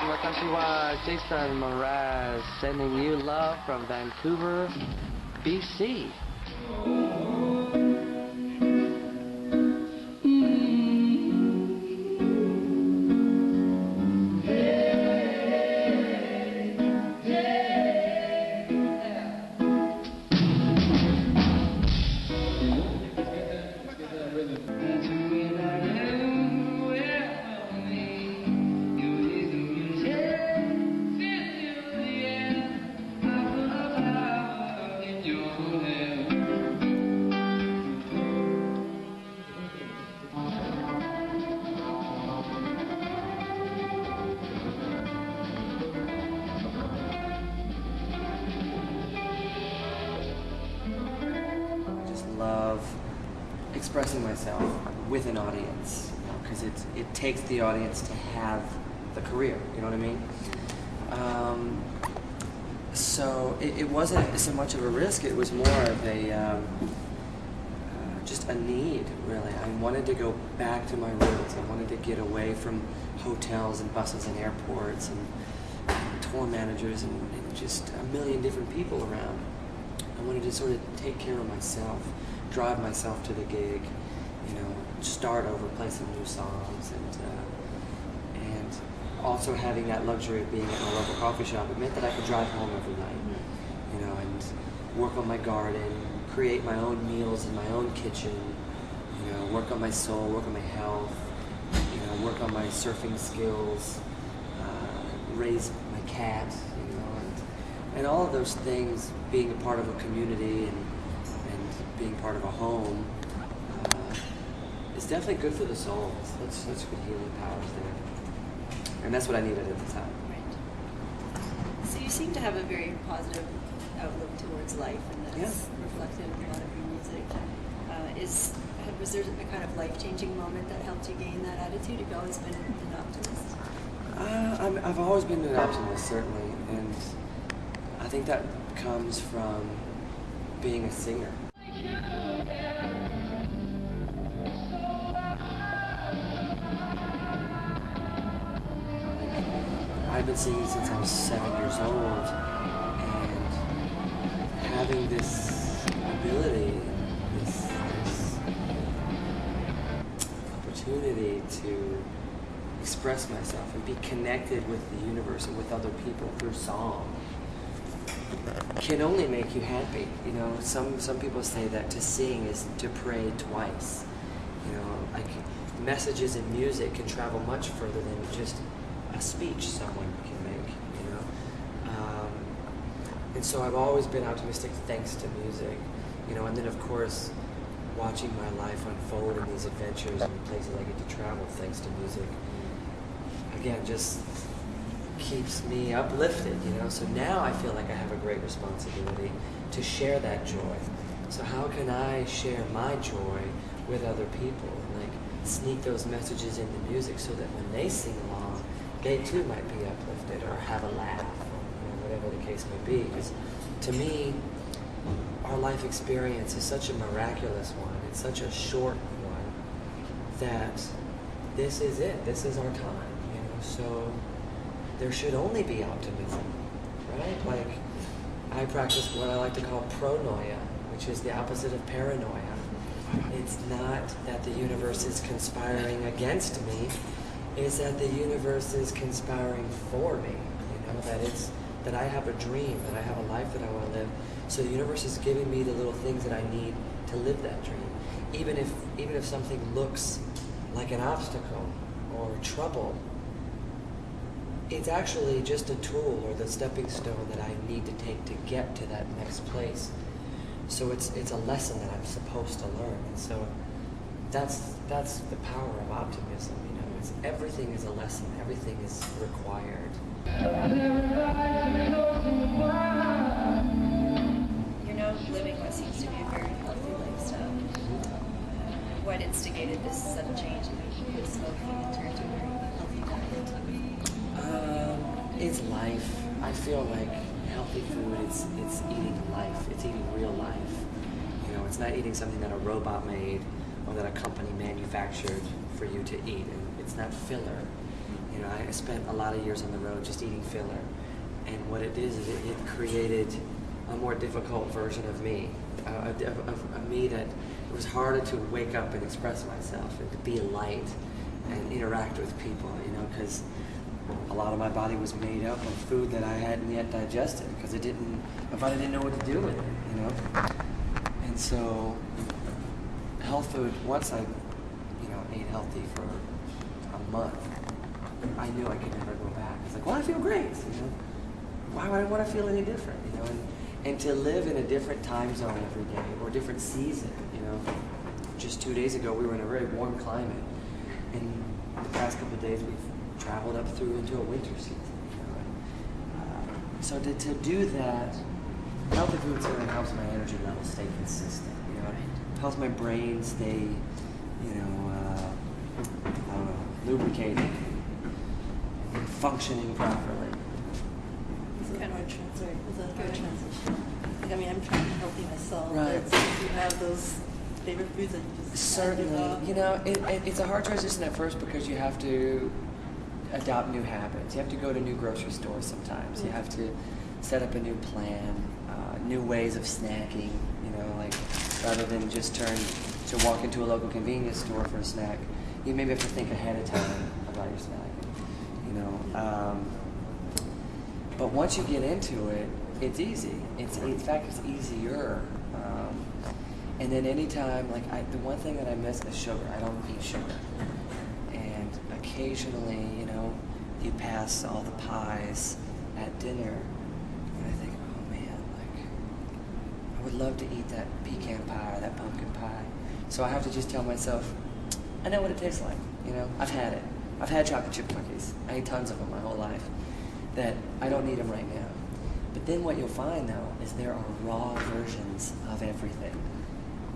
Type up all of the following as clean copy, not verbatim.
Watashi wa Jason Mraz, sending you love from Vancouver, BC. Love expressing myself with an audience, because it takes the audience to have the career, you know what I mean? So it wasn't so much of a risk, it was more of a just a need, really. I wanted to go back to my roots. I wanted to get away from hotels and buses and airports and tour managers and just a million different people around. I wanted to sort of take care of myself, drive myself to the gig, you know, start over, play some new songs, and also having that luxury of being at my local coffee shop. It meant that I could drive home every night, you know, and work on my garden, create my own meals in my own kitchen, you know, work on my soul, work on my health, you know, work on my surfing skills, raise my cat, you know, and all of those things, being a part of a community and being part of a home, is definitely good for the soul. That's good healing powers there. And that's what I needed at the time. Right. So you seem to have a very positive outlook towards life, and that's reflected in a lot of your music. Was there a kind of life-changing moment that helped you gain that attitude? Have you always been an optimist? I've always been an optimist, certainly, and I think that comes from being a singer. I've been singing since I was 7 years old, and having this ability, this opportunity to express myself and be connected with the universe and with other people through song can only make you happy. You know, some people say that to sing is to pray twice. You know, like messages in music can travel much further than just a speech someone can make, you know. And so I've always been optimistic thanks to music, you know, and then of course watching my life unfold in these adventures and places I get to travel thanks to music, again, just keeps me uplifted, you know. So now I feel like I have a great responsibility to share that joy. So how can I share my joy with other people? Like sneak those messages into music so that when they sing along, they too might be uplifted or have a laugh, or you know, whatever the case may be. Because to me, our life experience is such a miraculous one. It's such a short one that this is it. This is our time, you know. So there should only be optimism, right? Like I practice what I like to call pronoia, which is the opposite of paranoia. It's not that the universe is conspiring against me. Is that the universe is conspiring for me, you know, that I have a dream, that I have a life that I want to live. So the universe is giving me the little things that I need to live that dream. Even if something looks like an obstacle or trouble, it's actually just a tool or the stepping stone that I need to take to get to that next place. So it's a lesson that I'm supposed to learn. And so that's the power of optimism, you know. Everything is a lesson, everything is required. You're now living what seems to be a very healthy lifestyle. What instigated this sudden change in quit smoking and turn to a very healthy diet? It's life. I feel like healthy food, it's eating life, it's eating real life. You know, it's not eating something that a robot made or that a company manufactured for you to eat. And it's not filler. You know, I spent a lot of years on the road just eating filler. And what it did is it created a more difficult version of me, of me that it was harder to wake up and express myself and to be light and interact with people, you know, because a lot of my body was made up of food that I hadn't yet digested because my body didn't know what to do with it, you know. And so health food, once I, you know, ate healthy for a month, I knew I could never go back. It's like, well, I feel great, you know. Why would I want to feel any different, you know? And to live in a different time zone every day or different season, you know. Just 2 days ago, we were in a very warm climate. And the past couple of days, we've traveled up through into a winter season, you know. So to do that, healthy food certainly helps my energy level stay consistent, you know. It helps my brain stay, you know, I don't know, lubricated and functioning properly. Kind of a transition. Like, I mean, I'm trying to help you myself. Right. But you have those favorite foods that you just Certainly. You know, it's a hard transition at first because you have to adopt new habits. You have to go to new grocery stores sometimes. You have to set up a new plan, new ways of snacking, you know, like rather than just walk into a local convenience store for a snack, you maybe have to think ahead of time about your snacking, you know. But once you get into it, it's easy. In fact, it's easier. And then anytime, like the one thing that I miss is sugar. I don't eat sugar. And occasionally, you know, you pass all the pies at dinner, and I think, oh man, like I would love to eat that pecan pie or that pumpkin pie. So I have to just tell myself, I know what it tastes like. You know, I've had it. I've had chocolate chip cookies. I ate tons of them my whole life. That I don't need them right now. But then what you'll find though is there are raw versions of everything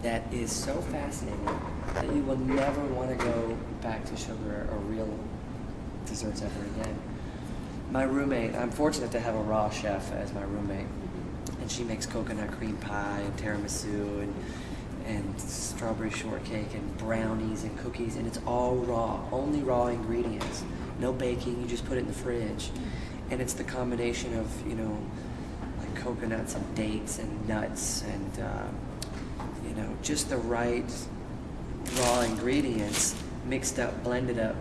that is so fascinating that you will never want to go back to sugar or real desserts ever again. My roommate, I'm fortunate to have a raw chef as my roommate, and she makes coconut cream pie and tiramisu and strawberry shortcake and brownies and cookies, and it's all raw, only raw ingredients. No baking, you just put it in the fridge. And it's the combination of, you know, like coconuts and dates and nuts and, you know, just the right raw ingredients mixed up, blended up,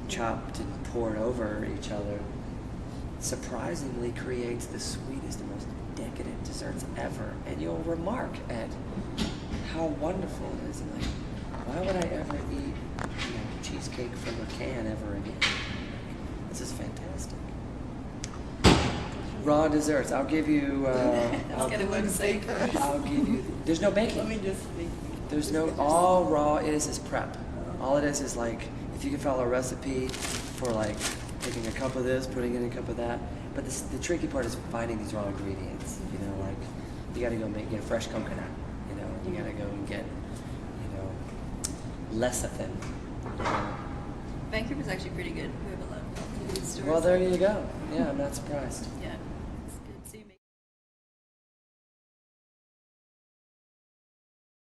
chopped and poured over each other. Surprisingly creates the sweetest and most decadent desserts ever. And you'll remark at how wonderful it is. And like, why would I ever eat, you know, cheesecake from a can ever again? This is fantastic. Raw desserts. I'll give you. I'll get a website first. I'll give you. There's no baking. Let me just see. There's no. All raw is prep. All it is like if you can follow a recipe for like taking a cup of this, putting in a cup of that. But the tricky part is finding these raw ingredients. You know, like you got to go get fresh coconut. You know, you got to go and get, you know, lecithin. You know. Vancouver's actually pretty good. We have a lot of food stores. Well, there you go. Yeah, I'm not surprised. Yeah.